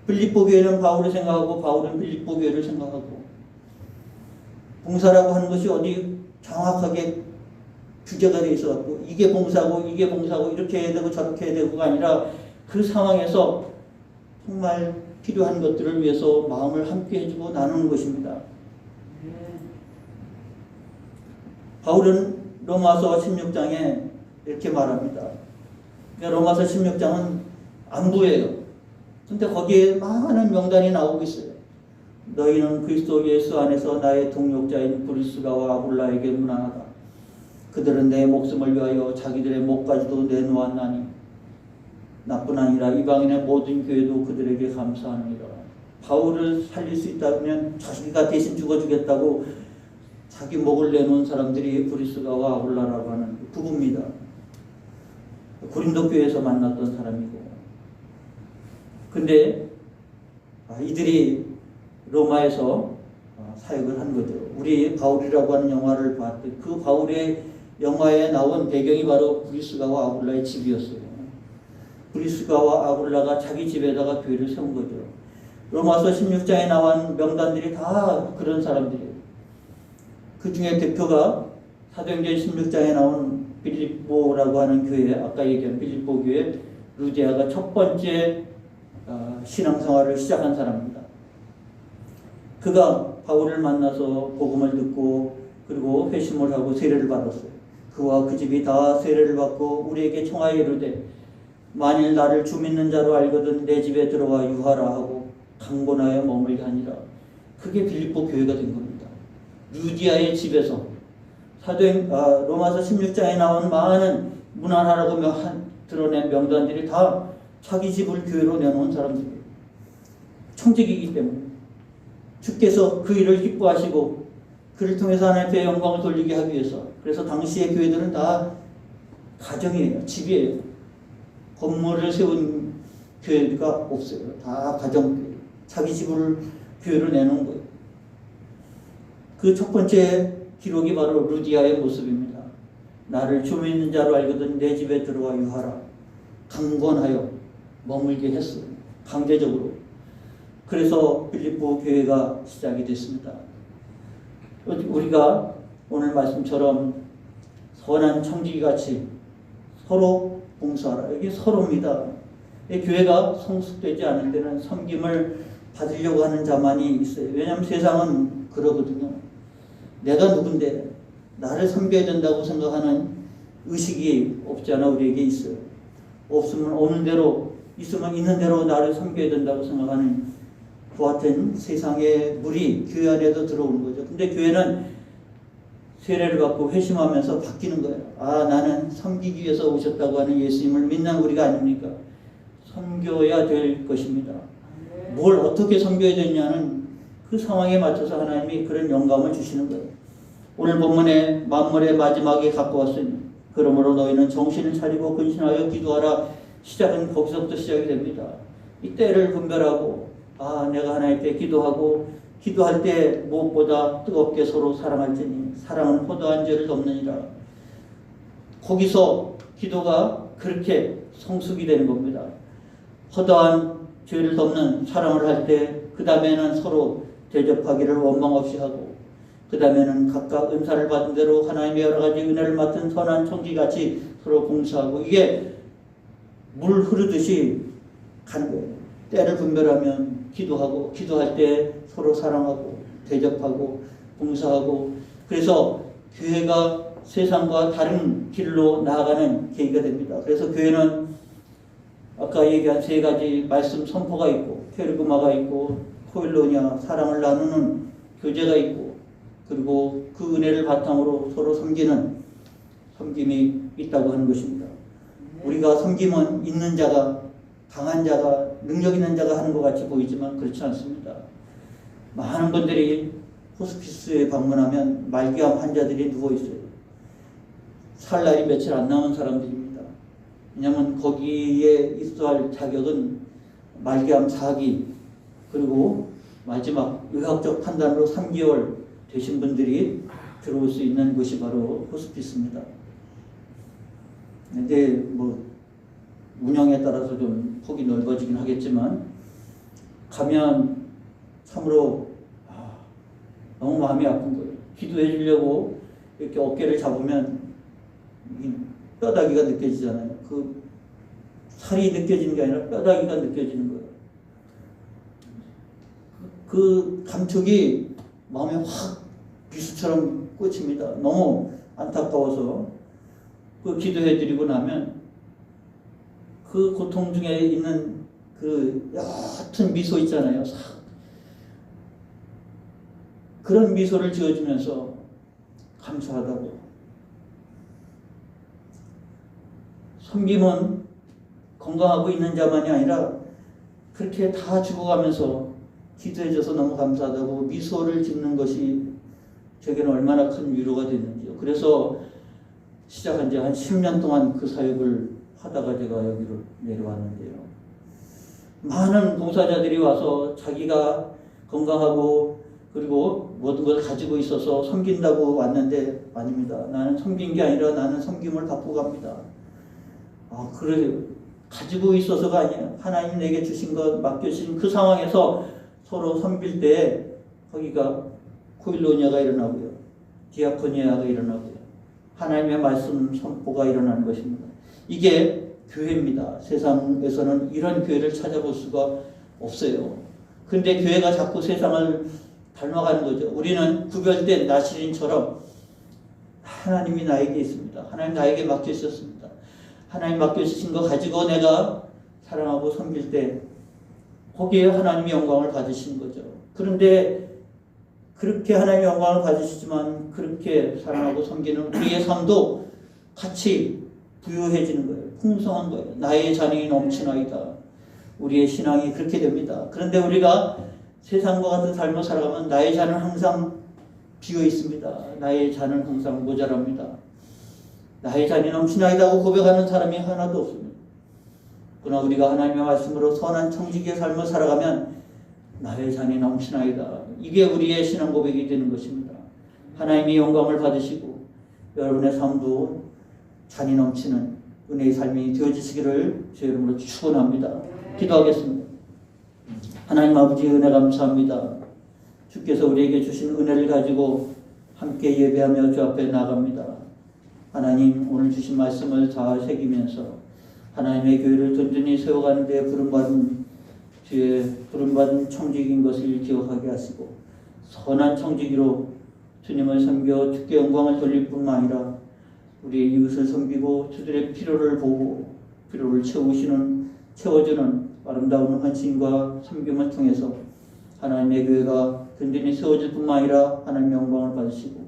빌립보 교회는 바울을 생각하고 바울은 빌립보 교회를 생각하고, 봉사라고 하는 것이 어디 정확하게 규제가 되어 있어갖고 이게 봉사고 이렇게 해야 되고 저렇게 해야 되고가 아니라 그 상황에서 정말 필요한 것들을 위해서 마음을 함께 해주고 나누는 것입니다. 바울은 로마서 16장에 이렇게 말합니다. 로마서 16장은 안부예요. 근데 거기에 많은 명단이 나오고 있어요. 너희는 그리스도 예수 안에서 나의 동역자인 브리스가와 아굴라에게 문안하다. 그들은 내 목숨을 위하여 자기들의 목까지도 내놓았나니 나뿐 아니라 이방인의 모든 교회도 그들에게 감사하느니라. 바울을 살릴 수 있다면 자기가 대신 죽어주겠다고 자기 목을 내놓은 사람들이 브리스가와 아굴라라고 하는 부부입니다. 고린도 교회에서 만났던 사람이고, 근데 이들이 로마에서 사역을 한 거죠. 우리 바울이라고 하는 영화를 봤을 때 그 바울의 영화에 나온 배경이 바로 브리스가와 아굴라의 집이었어요. 브리스가와 아굴라가 자기 집에다가 교회를 세운 거죠. 로마서 16장에 나온 명단들이 다 그런 사람들이에요. 그 중에 대표가 사도행전 16장에 나온 빌립보라고 하는 교회, 아까 얘기한 빌립보 교회 루디아가 첫 번째 신앙생활을 시작한 사람입니다. 그가 바울을 만나서 복음을 듣고 그리고 회심을 하고 세례를 받았어요. 그와 그 집이 다 세례를 받고 우리에게 청하여 이르되 만일 나를 주 믿는 자로 알거든 내 집에 들어와 유하라 하고 강권하여 머물게 하니라. 그게 빌립보 교회가 된 겁니다. 루디아의 집에서 로마서 16장에 나온 많은 문안하라고 드러낸 명단들이 다 자기 집을 교회로 내놓은 사람들이에요. 청직이기 때문에 주께서 그 일을 기뻐하시고 그를 통해서 하나님께 영광을 돌리게 하기 위해서. 그래서 당시의 교회들은 다 가정이에요. 집이에요. 건물을 세운 교회가 없어요. 다 가정교회. 자기 집을 교회로 내놓은 거예요. 그 첫 번째 기록이 바로 루디아의 모습입니다. 나를 좀 있는 자로 알거든 내 집에 들어와 유하라. 강권하여 머물게 했어요. 강제적으로. 그래서 빌립보 교회가 시작이 됐습니다. 우리가 오늘 말씀처럼 선한 청지기같이 서로 봉사하라. 여기 서로입니다. 이 교회가 성숙되지 않은 데는 섬김을 받으려고 하는 자만이 있어요. 왜냐하면 세상은 그러거든요. 내가 누군데 나를 섬겨야 된다고 생각하는 의식이 없지 않아 우리에게 있어요. 없으면 없는 대로, 있으면 있는 대로 나를 섬겨야 된다고 생각하는 그와 같은 세상의 물이 교회 안에도 들어오는 거죠. 근데 교회는 세례를 받고 회심하면서 바뀌는 거예요. 아, 나는 섬기기 위해서 오셨다고 하는 예수님을 믿는 우리가 아닙니까? 섬겨야 될 것입니다. 뭘 어떻게 섬겨야 되냐는 그 상황에 맞춰서 하나님이 그런 영감을 주시는 거예요. 오늘 본문에 만물의 마지막에 가까웠으니 그러므로 너희는 정신을 차리고 근신하여 기도하라. 시작은 거기서부터 시작이 됩니다. 이 때를 분별하고 아, 내가 하나님께 기도하고 기도할 때 무엇보다 뜨겁게 서로 사랑할지니 사랑은 포도한 죄를 덮느니라. 거기서 기도가 그렇게 성숙이 되는 겁니다. 허다한 죄를 덮는 사랑을 할 때 그 다음에는 서로 대접하기를 원망 없이 하고 그 다음에는 각각 은사를 받은 대로 하나님의 여러 가지 은혜를 맡은 선한 청지같이 서로 봉사하고 이게 물 흐르듯이 가는 거예요. 때를 분별하면 기도하고 기도할 때 서로 사랑하고 대접하고 봉사하고 그래서 교회가 세상과 다른 길로 나아가는 계기가 됩니다. 그래서 교회는 아까 얘기한 세 가지 말씀 선포가 있고 케르그마가 있고 코일로냐 사랑을 나누는 교제가 있고 그리고 그 은혜를 바탕으로 서로 섬기는 섬김이 있다고 하는 것입니다. 우리가 섬김은 있는 자가 강한 자가 능력 있는 자가 하는 것 같이 보이지만 그렇지 않습니다. 많은 분들이 호스피스에 방문하면 말기암 환자들이 누워있어요. 살 날이 며칠 안 남은 사람들입니다. 왜냐하면 거기에 있어야 할 자격은 말기암 4기 그리고 마지막 의학적 판단으로 3개월 되신 분들이 들어올 수 있는 것이 바로 호스피스입니다. 근데 뭐 운영에 따라서 좀 폭이 넓어지긴 하겠지만 가면 참으로 너무 마음이 아픈 거예요. 기도해 주려고 이렇게 어깨를 잡으면 뼈다귀가 느껴지잖아요. 그 살이 느껴지는 게 아니라 뼈다귀가 느껴지는 거예요. 그 감촉이 마음에 확 비수처럼 꽂힙니다. 너무 안타까워서 그 기도해 드리고 나면 그 고통 중에 있는 그 옅은 미소 있잖아요. 그런 미소를 지어주면서 감사하다고. 섬김은 건강하고 있는 자만이 아니라 그렇게 다 죽어가면서 기도해줘서 너무 감사하다고 미소를 짓는 것이 저에게는 얼마나 큰 위로가 됐는지요. 그래서 시작한 지 한 10년 동안 그 사역을 하다가 제가 여기로 내려왔는데요. 많은 봉사자들이 와서 자기가 건강하고 그리고 모든 걸 가지고 있어서 섬긴다고 왔는데 아닙니다. 나는 섬긴 게 아니라 나는 섬김을 받고 갑니다. 그래요. 가지고 있어서가 아니에요. 하나님 내게 주신 것 맡겨주신 그 상황에서 서로 섬길 때 거기가 코일로니아가 일어나고요. 디아코니아가 일어나고요. 하나님의 말씀 선포가 일어나는 것입니다. 이게 교회입니다. 세상에서는 이런 교회를 찾아볼 수가 없어요. 근데 교회가 자꾸 세상을 닮아가는 거죠. 우리는 구별된 나시린처럼 하나님이 나에게 있습니다. 하나님 나에게 맡겨주셨습니다. 하나님 맡겨주신 거 가지고 내가 사랑하고 섬길 때 거기에 하나님의 영광을 받으시는 거죠. 그런데 그렇게 하나님의 영광을 받으시지만 그렇게 사랑하고 섬기는 우리의 삶도 같이 부유해지는 거예요. 풍성한 거예요. 나의 잔이 넘치나이다. 우리의 신앙이 그렇게 됩니다. 그런데 우리가 세상과 같은 삶을 살아가면 나의 잔은 항상 비어 있습니다. 나의 잔은 항상 모자랍니다. 나의 잔이 넘치나이다고 고백하는 사람이 하나도 없습니다. 그러나 우리가 하나님의 말씀으로 선한 청지기의 삶을 살아가면 나의 잔이 넘치나이다. 이게 우리의 신앙 고백이 되는 것입니다. 하나님이 영광을 받으시고 여러분의 삶도 잔이 넘치는 은혜의 삶이 되어지시기를 주 이름으로 축원합니다. 기도하겠습니다. 하나님 아버지 은혜 감사합니다. 주께서 우리에게 주신 은혜를 가지고 함께 예배하며 주 앞에 나갑니다. 하나님 오늘 주신 말씀을 다 새기면서 하나님의 교회를 든든히 세워가는 데 부름받은 청지기인 것을 기억하게 하시고 선한 청지기로 주님을 섬겨 주께 영광을 돌릴 뿐만 아니라 우리의 이웃을 섬기고 주들의 필요를 보고 필요를 채워주는 아름다운 헌신과 섬김을 통해서 하나님의 교회가 든든히 세워질 뿐만 아니라 하나님의 영광을 받으시고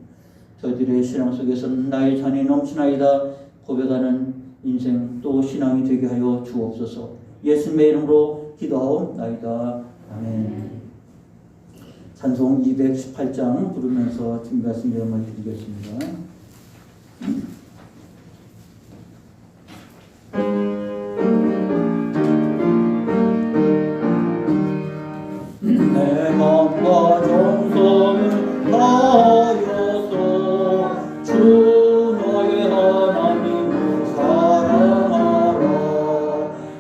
저희들의 신앙 속에서는 나의 잔이 넘치나이다 고백하는 인생 또 신앙이 되게 하여 주옵소서. 예수님의 이름으로 기도하옵나이다. 아멘. 찬송 218장 부르면서 준비하신 예언을 드리겠습니다. 내 마음과 정성을 다하여서 주 너의 하나님을 사랑하라.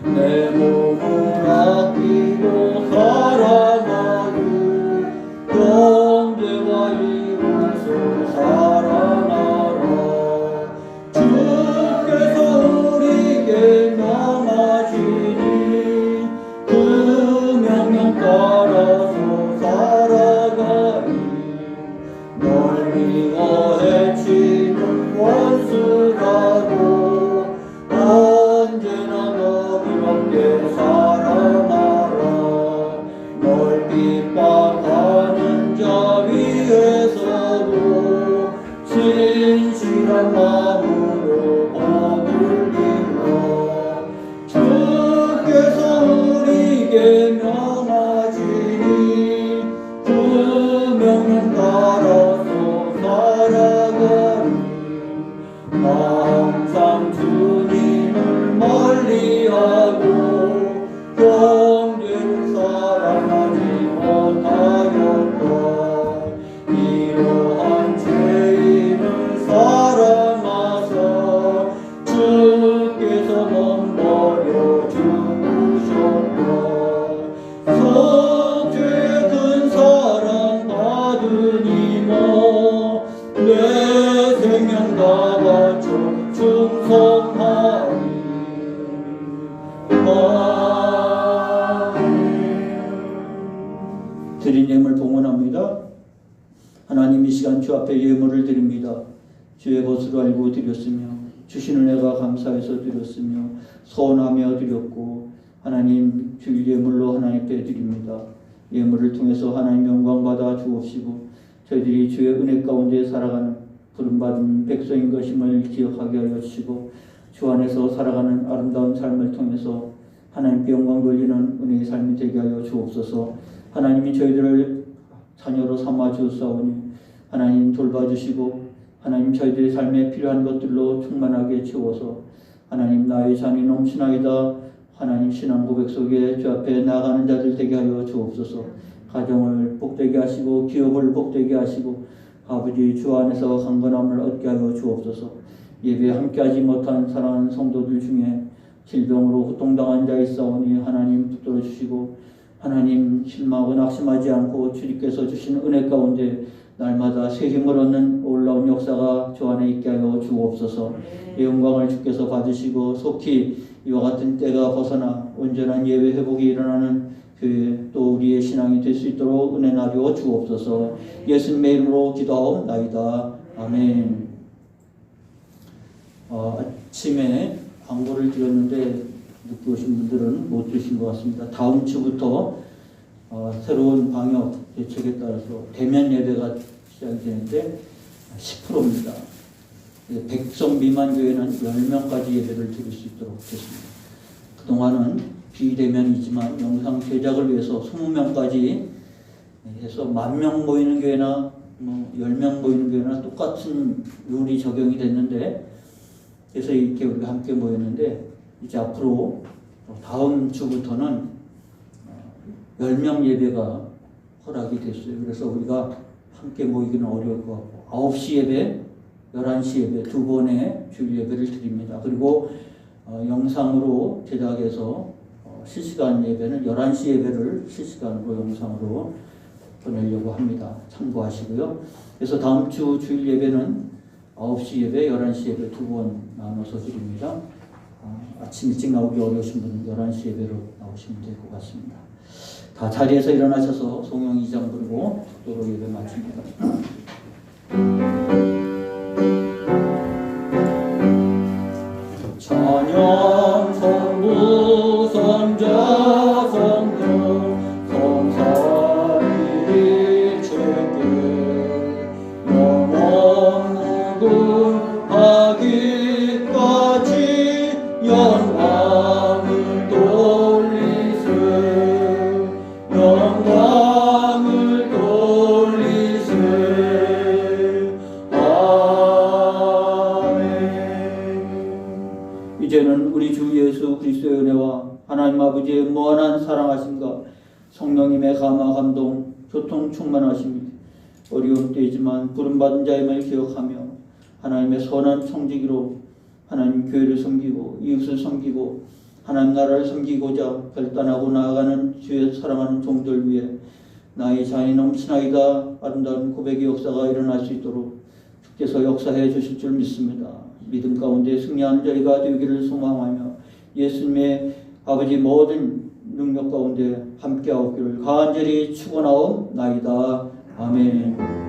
내 몸을 아끼고 사랑하고 형제와 이웃을 사랑하라. 주께서 우리에게 명하시니 그 명령 따라서 살아가니 널 미워 해치는 원수라도 언제나 너그럽게 사랑하라. 널 핍박하는 자 위에서도 진실한 마음으로 복을 빌어. 주께서 우리에게 명하시니 그 명령 따라서 살아가니 항상 주님을 멀리하고 형제를 사랑하지 못하였다. 이러한 죄인을 사랑하사 주께서 몸버려 죽으셨다. 속죄 큰 사랑 받으니모 내 생명 다 바쳐 충성하리. 드린 예물 봉헌합니다. 하나님 이 시간 주 앞에 예물을 드립니다. 주의 것으로 알고 드렸으며 주신 은혜가 감사해서 드렸으며 소원하며 드렸고 하나님 주 예물로 하나님께 드립니다. 예물을 통해서 하나님 영광 받아 주옵시고 저희들이 주의 은혜 가운데 살아가는 부름받은 백성인 것임을 기억하게 하여 주시고 주 안에서 살아가는 아름다운 삶을 통해서 하나님께 영광 돌리는 은혜의 삶이 되게 하여 주옵소서. 하나님이 저희들을 자녀로 삼아 주사오니 하나님 돌봐주시고 하나님 저희들의 삶에 필요한 것들로 충만하게 채워서 하나님 나의 잔이 넘치나이다. 하나님 신앙 고백 속에 주 앞에 나가는 자들 되게 하여 주옵소서. 가정을 복되게 하시고 기업을 복되게 하시고 아버지 주 안에서 강건함을 얻게 하여 주옵소서. 예배에 함께하지 못한 사랑하는 성도들 중에 질병으로 고통당한 자 있사오니 하나님 붙들어 주시고 하나님 실망하고 낙심하지 않고 주님께서 주신 은혜 가운데 날마다 새 힘을 얻는 놀라운 역사가 주 안에 있게 하여 주옵소서. 이 영광을 주께서 받으시고 속히 이와 같은 때가 벗어나 온전한 예배 회복이 일어나는 또 우리의 신앙이 될 수 있도록 은혜 나려 주옵소서. 예수님의 이름으로 기도하옵나이다. 아멘. 아침에 광고를 드렸는데 늦게 오신 분들은 못 들으신 것 같습니다. 다음 주부터 새로운 방역 대책에 따라서 대면 예배가 시작이 되는데 10%입니다. 100석 미만 교회는 10명까지 예배를 드릴 수 있도록 됐습니다. 그동안은 비대면이지만 영상 제작을 위해서 20명까지 해서 10,000명 모이는 교회나 뭐 10명 모이는 교회나 똑같은 룰이 적용이 됐는데, 그래서 이렇게 우리가 함께 모였는데, 이제 앞으로 다음 주부터는 10명 예배가 허락이 됐어요. 그래서 우리가 함께 모이기는 어려울 것 같고 9시 예배, 11시 예배 두 번의 주일 예배를 드립니다. 그리고 영상으로 제작해서 실시간 예배는 11시 예배를 실시간으로 영상으로 보내려고 합니다. 참고하시고요. 그래서 다음 주 주일 예배는 9시 예배, 11시 예배 두 번 나눠서 드립니다. 아침 일찍 나오기 어려우신 분은 11시 예배로 나오시면 될 것 같습니다. 다 자리에서 일어나셔서 송영 2장 부르고 축도로 예배 마칩니다. 찬양 성부 성자 성령 성삼위일 주께 영원 무궁하기까지 영광을 돌리세 영광을 돌리세 아멘. 이제는 우리 주 예수 그리스도의 은혜와 하나님 아버지의 무한한 사랑하심과 성령님의 감화 감동 교통 충만하심이 어려운 때이지만 부름받은 자임을 기억하며 하나님의 선한 청지기로 하나님 교회를 섬기고 이웃을 섬기고 하나님 나라를 섬기고자 결단하고 나아가는 주의 사랑하는 종들 위해 나의 자연이 넘치나이다 아름다운 고백의 역사가 일어날 수 있도록 주께서 역사해 주실 줄 믿습니다. 믿음 가운데 승리하는 저희가 되기를 소망하며 예수님의 아버지 모든 능력 가운데 함께하옵기를 간절히 축원하옵나이다. 아멘.